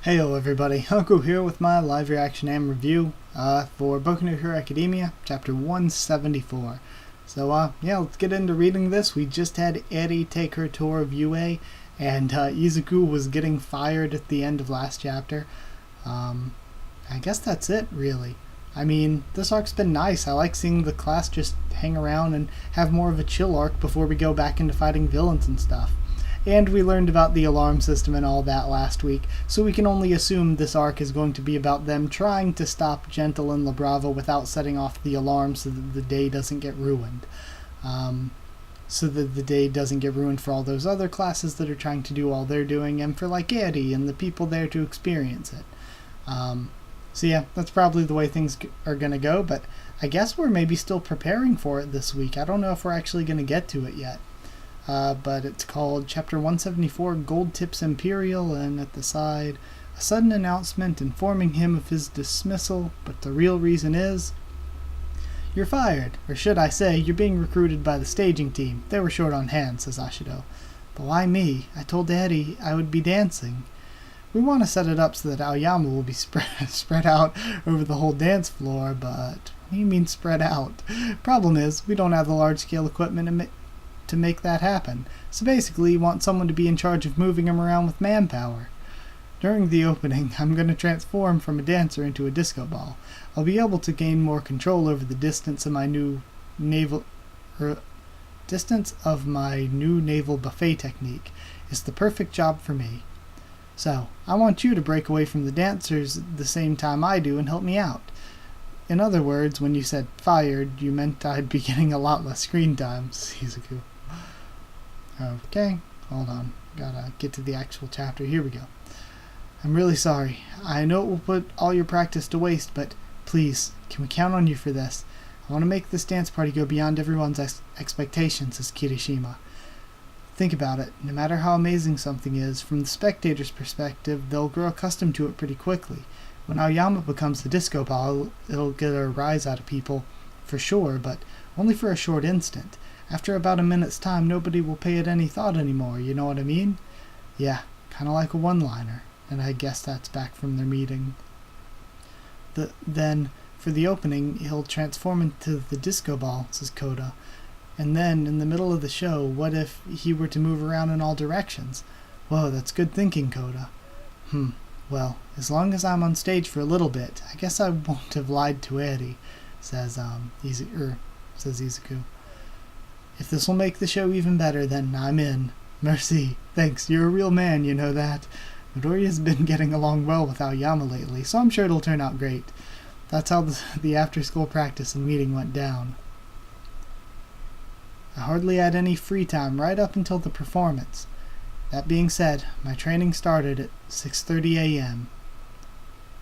Heyo everybody, Haku here with my live reaction and review for Boku no Hero Academia, chapter 174. So yeah, let's get into reading this. We just had Eri take her tour of UA, and Izuku was getting fired at the end of last chapter. I guess that's it, really. I mean, this arc's been nice. I like seeing the class just hang around and have more of a chill arc before we go back into fighting villains and stuff. And we learned about the alarm system and all that last week, so we can only assume this arc is going to be about them trying to stop Gentle and Brava without setting off the alarm so that the day doesn't get ruined. So that the day doesn't get ruined for all those other classes that are trying to do all they're doing, and for like Eddie and the people there to experience it. So yeah, that's probably the way things are going to go, but I guess we're maybe still preparing for it this week. I don't know if we're actually going to get to it yet. But it's called Chapter 174, Gold Tips Imperial, and at the side, a sudden announcement informing him of his dismissal, but the real reason is, you're fired, or should I say, you're being recruited by the staging team. They were short on hands, says Ashido. But why me? I told Eddie I would be dancing. We want to set it up so that Aoyama will be spread out over the whole dance floor, but what do you mean spread out? Problem is, we don't have the large-scale equipment to make that happen, so basically you want someone to be in charge of moving him around with manpower. During the opening, I'm going to transform from a dancer into a disco ball. I'll be able to gain more control over the distance of my new naval buffet technique. It's the perfect job for me. So, I want you to break away from the dancers at the same time I do and help me out. In other words, when you said fired, you meant I'd be getting a lot less screen time, Shizuku. Okay, hold on. Gotta get to the actual chapter. Here we go. I'm really sorry. I know it will put all your practice to waste, but please, can we count on you for this? I want to make this dance party go beyond everyone's expectations, says Kirishima. Think about it. No matter how amazing something is, from the spectator's perspective, they'll grow accustomed to it pretty quickly. When Aoyama becomes the disco ball, it'll get a rise out of people, for sure, but only for a short instant. After about a minute's time, nobody will pay it any thought anymore, you know what I mean? Yeah, kinda like a one-liner, and I guess that's back from their meeting. Then, for the opening, he'll transform into the disco ball, says Koda. And then, in the middle of the show, what if he were to move around in all directions? Whoa, that's good thinking, Koda. Well, as long as I'm on stage for a little bit, I guess I won't have lied to Eddie, says Izuku. If this will make the show even better, then I'm in. Merci. Thanks, you're a real man, you know that. Midoriya's been getting along well with Aoyama lately, so I'm sure it'll turn out great. That's how the after-school practice and meeting went down. I hardly had any free time right up until the performance. That being said, my training started at 6:30 a.m.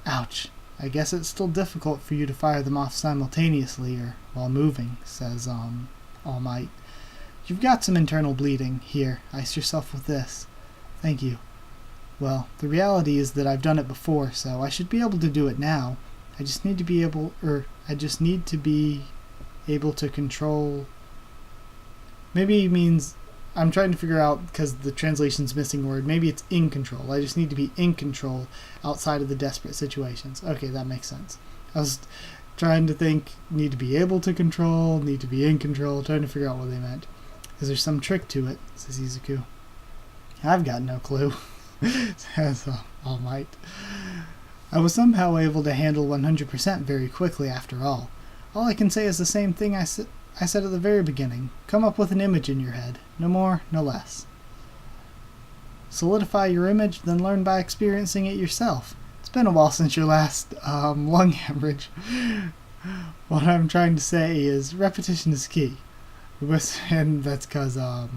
Ouch. I guess it's still difficult for you to fire them off simultaneously or while moving, says All Might. You've got some internal bleeding. Here, ice yourself with this. Thank you. Well, the reality is that I've done it before, so I should be able to do it now. I just need to be able to control. Maybe it means, I'm trying to figure out, because the translation's missing a word, maybe it's in control. I just need to be in control outside of the desperate situations. Okay, that makes sense. I was trying to think, need to be able to control, need to be in control, trying to figure out what they meant. Is there some trick to it, says Izuku. I've got no clue, says All Might. I was somehow able to handle 100% very quickly after all. All I can say is the same thing I said at the very beginning. Come up with an image in your head. No more, no less. Solidify your image, then learn by experiencing it yourself. It's been a while since your last lung hemorrhage. What I'm trying to say is repetition is key. And that's because All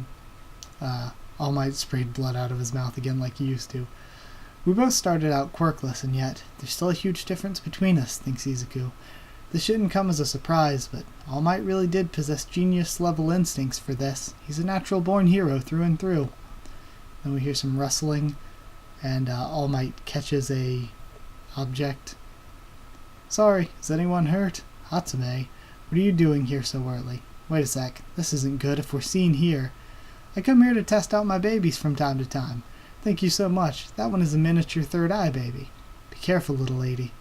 Might sprayed blood out of his mouth again like he used to. We both started out quirkless, and yet there's still a huge difference between us, thinks Izuku. This shouldn't come as a surprise, but All Might really did possess genius-level instincts for this. He's a natural-born hero through and through. Then we hear some rustling, and All Might catches a object. Sorry, is anyone hurt? Hatsume, what are you doing here so early? Wait a sec, this isn't good if we're seen here. I come here to test out my babies from time to time. Thank you so much. That one is a miniature third eye baby. Be careful, little lady.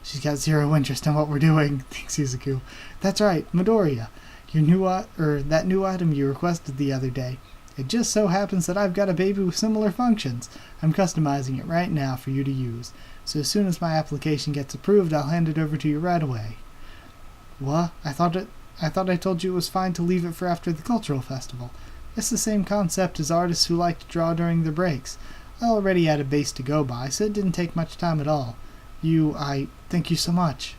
She's got zero interest in what we're doing, thinks Izuku. That's right, Midoriya. Your that new item you requested the other day. It just so happens that I've got a baby with similar functions. I'm customizing it right now for you to use. So as soon as my application gets approved, I'll hand it over to you right away. What? I thought I told you it was fine to leave it for after the cultural festival. It's the same concept as artists who like to draw during their breaks. I already had a base to go by, so it didn't take much time at all. Thank you so much.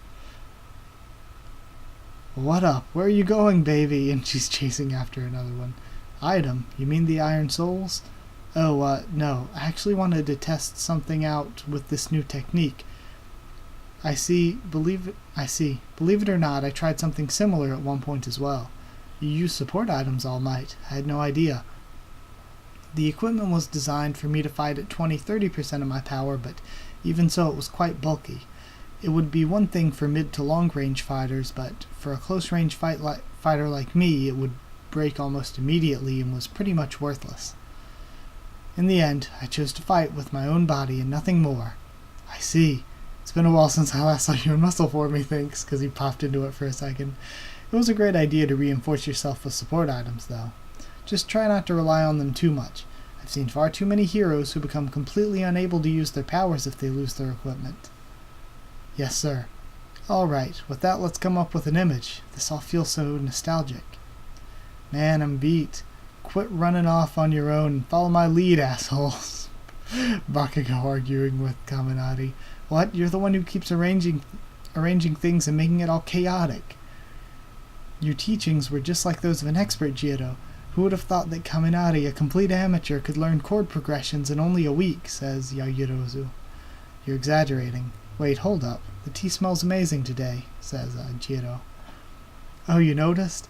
What up? Where are you going, baby? And she's chasing after another one. Item? You mean the Iron Souls? Oh, no. I actually wanted to test something out with this new technique. I see. Believe it or not, I tried something similar at one point as well. You use support items, All Might. I had no idea. The equipment was designed for me to fight at 20-30% of my power, but even so it was quite bulky. It would be one thing for mid to long range fighters, but for a close range fighter like me, it would break almost immediately and was pretty much worthless. In the end, I chose to fight with my own body and nothing more. I see. It's been a while since I last saw you in muscle form, methinks, because he popped into it for a second. It was a great idea to reinforce yourself with support items, though. Just try not to rely on them too much. I've seen far too many heroes who become completely unable to use their powers if they lose their equipment. Yes, sir. Alright, with that let's come up with an image. This all feels so nostalgic. Man, I'm beat. Quit running off on your own and follow my lead, assholes. Bakugo arguing with Kaminari. What? You're the one who keeps arranging things and making it all chaotic. Your teachings were just like those of an expert, Jiro. Who would have thought that Kaminari, a complete amateur, could learn chord progressions in only a week, says Yaoyorozu. You're exaggerating. Wait, hold up. The tea smells amazing today, says Jiro. Oh, you noticed?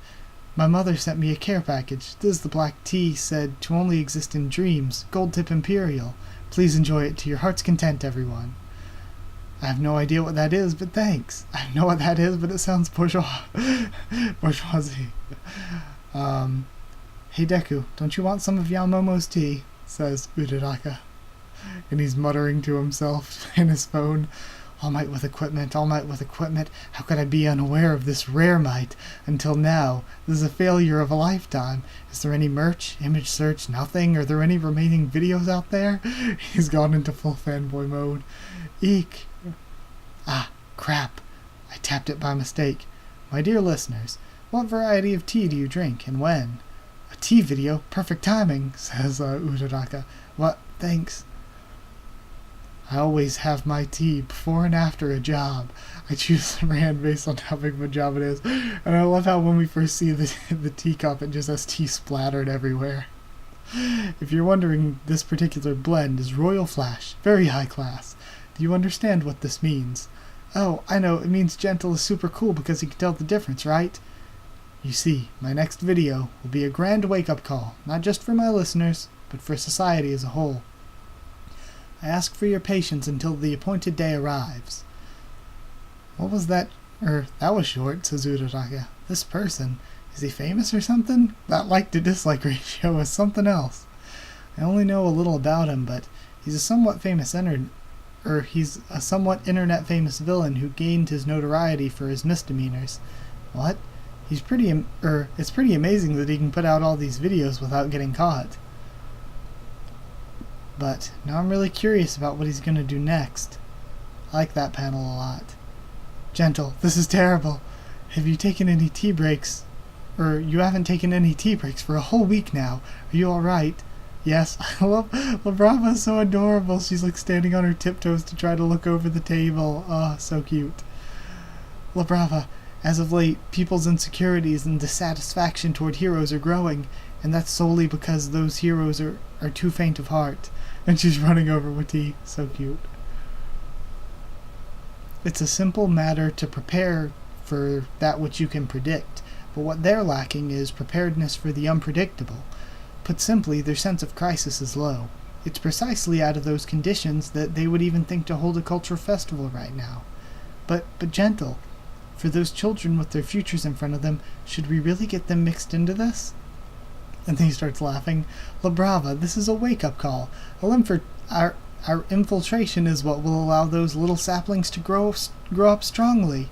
My mother sent me a care package. This is the black tea said to only exist in dreams, Gold Tip Imperial. Please enjoy it to your heart's content, everyone. I have no idea what that is, but thanks. I know what that is, but it sounds bourgeoisie. Hey Deku, don't you want some of Yaomomo's tea? Says Uraraka. And he's muttering to himself in his phone. All Might with equipment, all might with equipment. How could I be unaware of this rare might? Until now, this is a failure of a lifetime. Is there any merch, image search, nothing? Are there any remaining videos out there? He's gone into full fanboy mode. Eek. Ah, crap. I tapped it by mistake. My dear listeners, what variety of tea do you drink and when? A tea video? Perfect timing, says Uraraka. What? Thanks. I always have my tea before and after a job. I choose the brand based on how big of a job it is. And I love how when we first see the teacup, it just has tea splattered everywhere. If you're wondering, this particular blend is Royal Flash, very high class. Do you understand what this means? Oh, I know, it means Gentle is super cool because you can tell the difference, right? You see, my next video will be a grand wake-up call, not just for my listeners, but for society as a whole. I ask for your patience until the appointed day arrives. What was that? That was short, says Uraraka. This person, is he famous or something? That like to dislike ratio is something else. I only know a little about him, but he's a somewhat internet famous villain who gained his notoriety for his misdemeanors. What? It's pretty amazing that he can put out all these videos without getting caught. But now I'm really curious about what he's going to do next. I like that panel a lot. Gentle, this is terrible. Have you taken any tea breaks? You haven't taken any tea breaks for a whole week now. Are you alright? Yes, I love Brava is so adorable. She's like standing on her tiptoes to try to look over the table. Oh, so cute. Brava, as of late, people's insecurities and dissatisfaction toward heroes are growing, and that's solely because those heroes are too faint of heart. And she's running over with tea. So cute. It's a simple matter to prepare for that which you can predict, but what they're lacking is preparedness for the unpredictable. Put simply, their sense of crisis is low. It's precisely out of those conditions that they would even think to hold a cultural festival right now. But Gentle, for those children with their futures in front of them, should we really get them mixed into this? And then he starts laughing. La Brava, this is a wake-up call. Our infiltration is what will allow those little saplings to grow up strongly.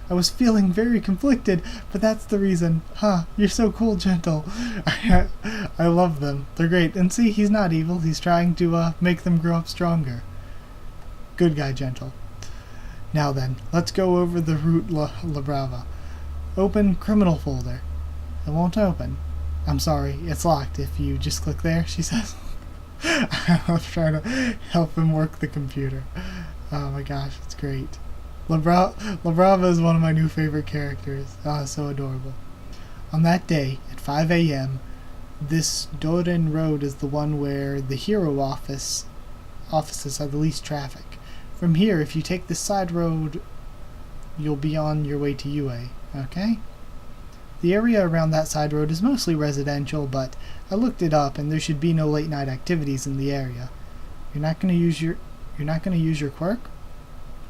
I was feeling very conflicted, but that's the reason. Huh, you're so cool, Gentle. I love them. They're great. And see, he's not evil. He's trying to make them grow up stronger. Good guy, Gentle. Now then, let's go over the route, La Brava. Open criminal folder. It won't open. I'm sorry, it's locked if you just click there, she says. I was trying to help him work the computer. Oh my gosh, it's great. La Brava is one of my new favorite characters. Oh, so adorable. On that day, at 5 a.m., this Doren Road is the one where the hero offices have the least traffic. From here, if you take this side road, you'll be on your way to UA, okay? The area around that side road is mostly residential, but I looked it up and there should be no late night activities in the area. You're not going to use your quirk?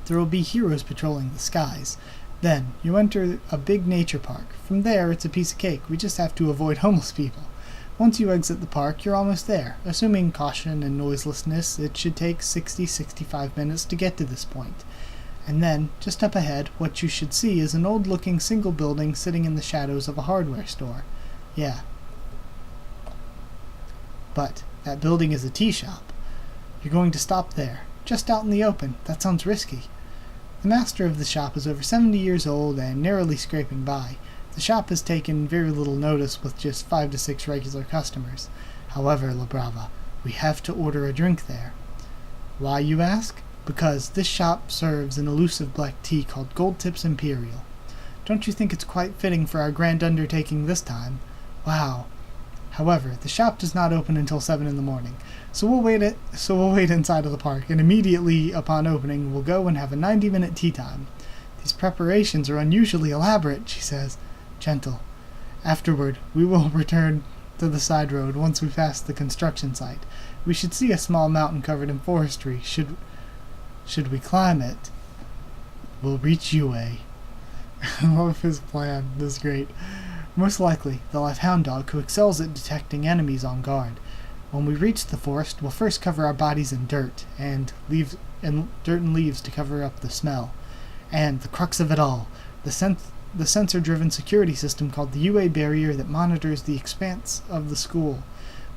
There will be heroes patrolling the skies. Then you enter a big nature park. From there it's a piece of cake. We just have to avoid homeless people. Once you exit the park, you're almost there. Assuming caution and noiselessness, it should take 60-65 minutes to get to this point. And then, just up ahead, what you should see is an old-looking single building sitting in the shadows of a hardware store. Yeah. But that building is a tea shop. You're going to stop there, just out in the open. That sounds risky. The master of the shop is over 70 years old and narrowly scraping by. The shop has taken very little notice with just 5 to 6 regular customers. However, La Brava, we have to order a drink there. Why, you ask? Because this shop serves an elusive black tea called Gold Tips Imperial. Don't you think it's quite fitting for our grand undertaking this time? Wow. However, the shop does not open until 7 in the morning, so we'll wait inside of the park, and immediately upon opening we'll go and have a 90-minute tea time. These preparations are unusually elaborate, she says. Gentle. Afterward, we will return to the side road once we pass the construction site. We should see a small mountain covered in forestry. Should we climb it, we'll reach UA. I love his plan. This is great. Most likely, they'll have Hound Dog, who excels at detecting enemies on guard. When we reach the forest, we'll first cover our bodies in dirt and leaves to cover up the smell. And the crux of it all, the sensor-driven security system called the UA barrier that monitors the expanse of the school.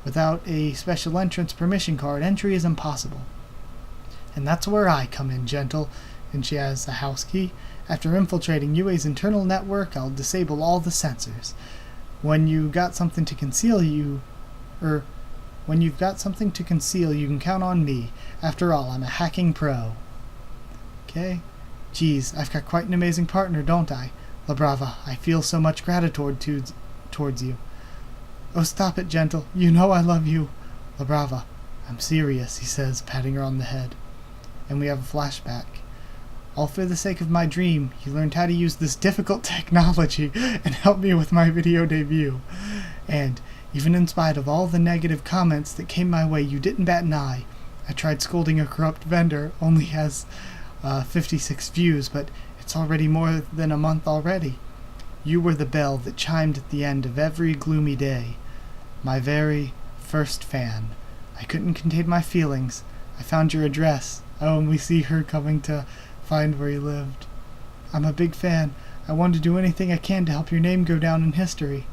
Without a special entrance permission card, entry is impossible. And that's where I come in, Gentle. And she has a house key. After infiltrating UA's internal network, I'll disable all the sensors. When you've got something to conceal, you can count on me. After all, I'm a hacking pro. Okay? Geez, I've got quite an amazing partner, don't I? La Brava, I feel so much gratitude towards you. Oh, stop it, Gentle. You know I love you. La Brava, I'm serious, he says, patting her on the head. And we have a flashback. All for the sake of my dream, you learned how to use this difficult technology and helped me with my video debut. And even in spite of all the negative comments that came my way, you didn't bat an eye. I tried scolding a corrupt vendor, only has 56 views, but it's already more than a month already. You were the bell that chimed at the end of every gloomy day. My very first fan. I couldn't contain my feelings. I found your address. Oh, and we see her coming to find where he lived. I'm a big fan. I want to do anything I can to help your name go down in history.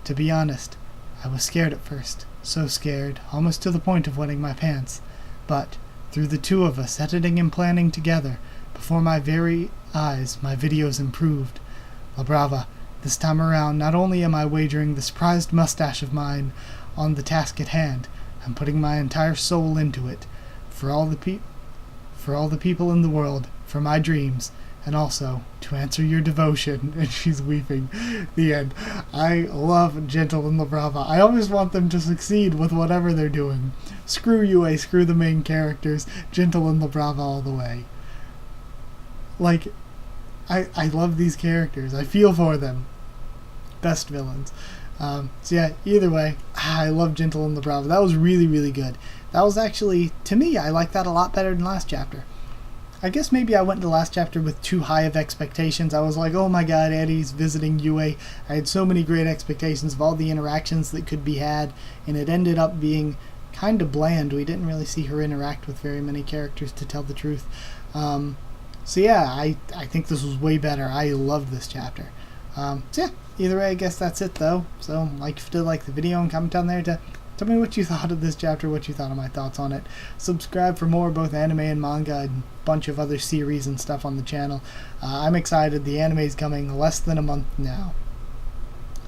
To be honest, I was scared at first. So scared, almost to the point of wetting my pants. But, through the two of us editing and planning together, before my very eyes, my videos improved. La Brava, this time around, not only am I wagering this prized mustache of mine on the task at hand, I'm putting my entire soul into it. For all the people in the world, for my dreams, and also to answer your devotion. And she's weeping. The end. I love Gentle and La Brava. I always want them to succeed with whatever they're doing. Screw UA, screw the main characters. Gentle and La Brava all the way. Like, I love these characters. I feel for them. Best villains. So yeah, either way, I love Gentle and La Brava. That was really, really good. That was actually, to me, I like that a lot better than last chapter. I guess maybe I went to the last chapter with too high of expectations. I was like, oh my god, Eddie's visiting Yue. I had so many great expectations of all the interactions that could be had, and it ended up being kind of bland. We didn't really see her interact with very many characters, to tell the truth. So yeah, I think this was way better. I loved this chapter. So yeah, either way, I guess that's it though. So like if you did like the video, and comment down there to tell me what you thought of this chapter, what you thought of my thoughts on it. Subscribe for more both anime and manga and a bunch of other series and stuff on the channel. I'm excited. The anime's coming less than a month now.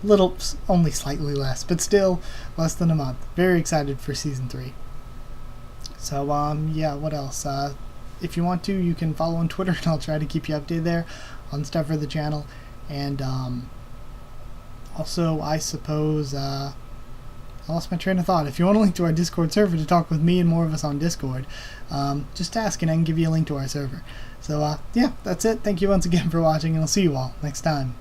Little, only slightly less, but still less than a month. Very excited for season 3. So yeah, what else? If you want to, you can follow on Twitter, and I'll try to keep you updated there on stuff for the channel. And also, I suppose I lost my train of thought. If you want a link to our Discord server to talk with me and more of us on Discord, just ask and I can give you a link to our server. So yeah, that's it. Thank you once again for watching, and I'll see you all next time.